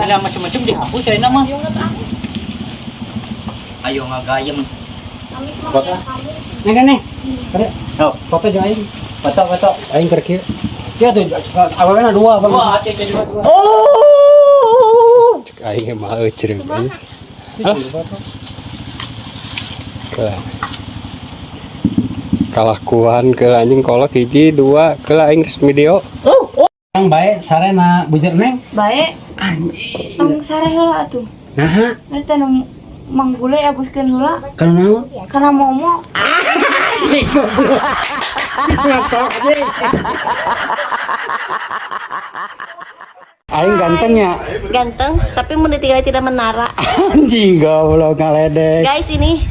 Ada macam-macam dihapus saya nama. Ayo ngagayem. Foto. Nih. Oh, Foto aja aing. foto. Aing kerja. Ya tuh awalnya dua bang. Wah, cek dua. Oh. Cek aing mah cereng aing. Kalakuan ke anjing kolot hiji dua ke aing video. Yang baik sarena bujer neng. Baik. Anjing. Tong sare heula atuh. Nah, Ngerti nu manggule abuskeun heula kana naon? kana momo. Aing gantengnya. Ganteng, tapi mun ditinggali tidak menara. Anjing goblok ngaledek. Guys, ini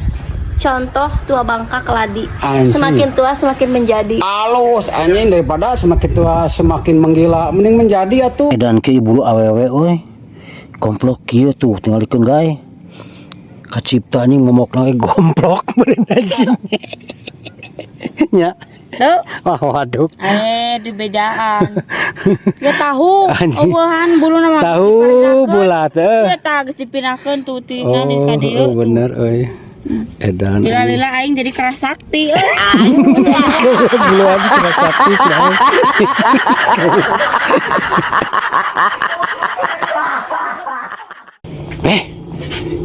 contoh tua bangka keladi. Anjing. Semakin tua semakin menjadi. Halus anjing daripada semakin tua semakin menggila mending menjadi atuh. Dan ke ibu lu awewe euy. Komplok kieu tuh tinggalikeun gae. Kacipta anjing ngomok lagi gomplok meureun anjing. Nya. Tuh. Oh, waduh. Di bejaan. Ya tahu, Anjing. obohan bulu nama. Tahu bulat Ya tah geus dipindahkeun tuh tinggalin ka dieu. Oh, bener euy. Edan. Lila-lila aing jadi keras sakti euy. Buluan sudah sakti cenah.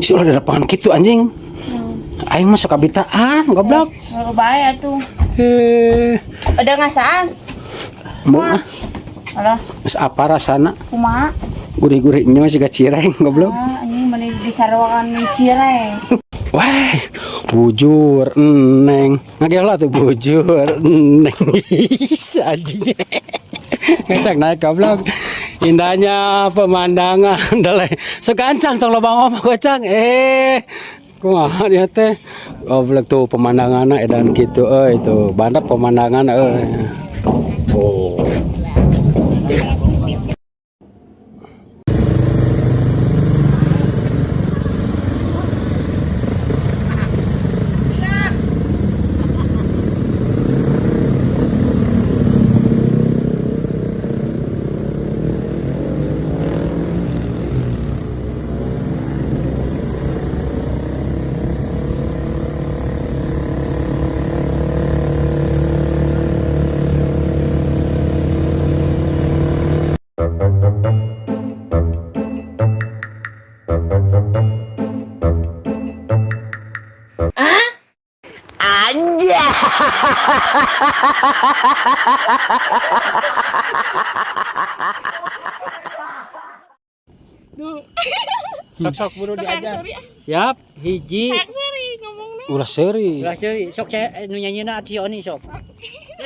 Sudah ada lapangan gitu anjing. Aing masuk kabitaan goblok. Oh, bae atuh. Ada ngasaan? Moal. Alah, Geus apa rasana? kumaha? Gurih-gurihnya masih gak cireng goblok. Anjing meni disarwakan cireng. Wah, bujur neng. Ngagela tuh bujur neng. Anjing. Ngecek naik goblok. Indahnya pemandangan dale. Sekancang tong loba ngomong kocang. Kumaha dia teh? Goblok tuh pemandanganna edan kitu euy tuh. Bandap pemandangan euy. Oh. Sok-sok buru diajar. Siap, hiji. Ulah seuri. Ulah seuri. Sok saya nu nyanyina si Oni sok.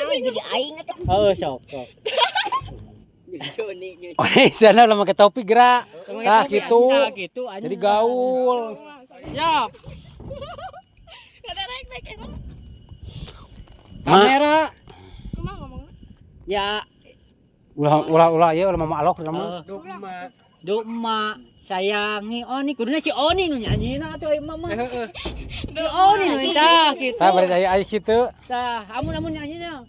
Jadi aing atuh. Oh, sok. Oh, sana lah make topi gerak. Tah gitu. Gitu anjing. Jadi gaul. Siap. Ma. Kamera. Ya, Ulah ya ulah mama alok sama. Duh emak sayangi Oni kuduna si Oni nu nyanyina atuh aing mama. Si Oni nu tah kitu. Tah bari aya kitu. Tah, amun nyanyina.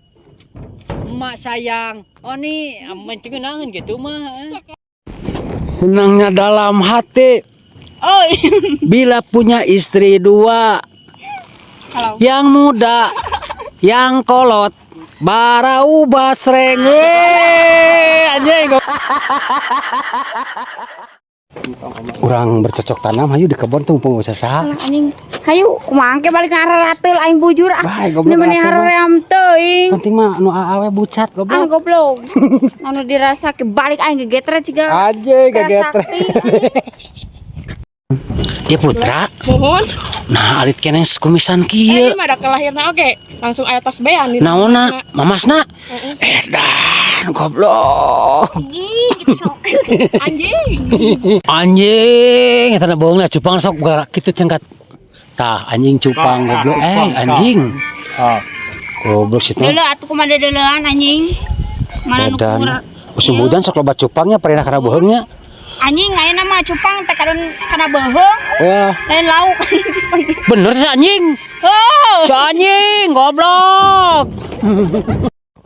Emak sayang Oni, mencengeunangeun gitu mah. Senangnya dalam hati Oh, bila punya istri dua. Yang muda, yang kolot, barau basreng. Anjing. Urang bercocok tanam hayu di kebon tuh mumpung usaha. anjing. Hayu kumaha ke balik ka rateul aing bujur ah. Bae, goblok Ini meni rateul, haream teuing. Penting mah anu awe bucat Ah goblok. goblok. Anu dirasa ke balik aing gegetre ciga. Anjing gagetre. Ya putra. Mohon. Nah, alit keneh kumisan kieu. Ada kelahirna oke. Langsung aya tas bean di. Naonna? Mamasna? Edan goblok. Anjing. Anjing, eta bohong lah cupang sok gerak kitu cengkat. Tah anjing cupang goblok. Anjing. Goblok situ. Deuleu atuh kumaha deuleuan anjing. Mana nu Edan. kurang. Musim hujan sok loba cupangnya pernah kana bohongnya. Anjing ayeuna mah cupang teh kadon kana beheung. Wah, Lain lauk. bener si anjing. Oh. Si anjing goblok.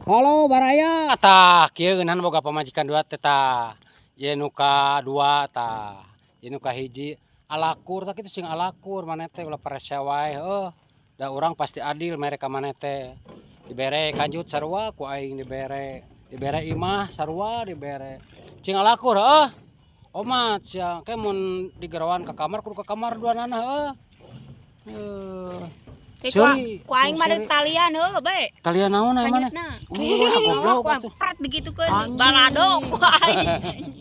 Halo Baraya. Tah, kieu ngan boga pamajikan dua teh tah. Ye nuka dua tah. Ye nuka hiji alakur tak itu sing alakur maneh teh ulah parasya wae heuh. Da urang pasti adil mere ka maneh teh. Dibere kanjut sarua ku aing dibere. Dibere imah sarua dibere. Cing alakur heuh. Omat sia ke mun digerawan ka kamar kudu ka kamar duanana heuh. Ku aing mah talian heuh bae. Talian naon aya maneh? Kanjutna. Goblok Prat begitu kan balado ku aing.